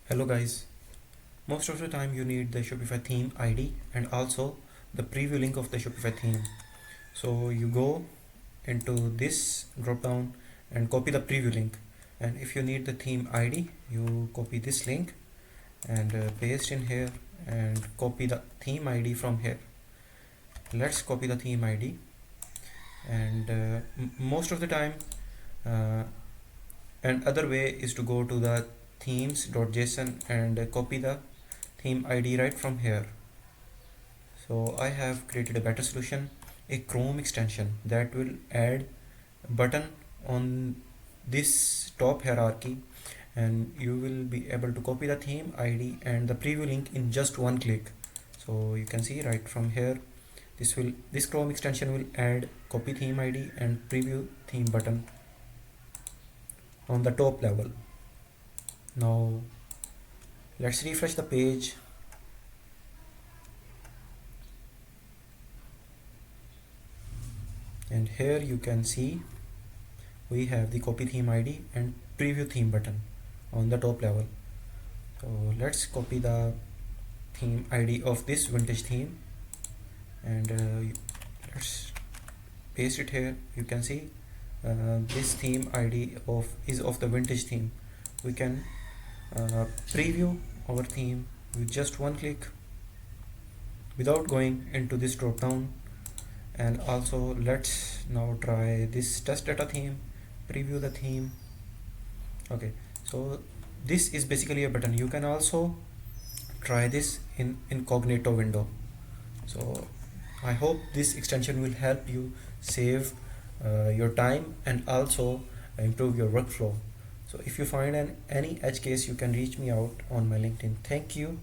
Hello guys, most of the time you need the Shopify theme ID and also the preview link of the Shopify theme. So you go into this drop down and copy the preview link, and if you need the theme ID you copy this link and paste in here and copy the theme ID from here. Let's copy the theme ID, and most of the time uh, and other way is to go to the themes.json and copy the theme ID right from here. So I have created a better solution, a Chrome extension that will add a button on this top hierarchy, and you will be able to copy the theme ID and the preview link in just one click. So you can see right from here, this Chrome extension will add copy theme ID and preview theme button on the top level. Now let's refresh the page. And here you can see we have the copy theme ID and preview theme button on the top level. So let's copy the theme ID of this vintage theme and let's paste it here. You can see this theme ID is of the vintage theme. We can preview our theme with just one click without going into this drop down. And also let's now try this test data theme, preview the theme. Okay, so this is basically a button. You can also try this in incognito window. So I hope this extension will help you save your time and also improve your workflow. So if you find any edge case, you can reach me out on my LinkedIn. Thank you.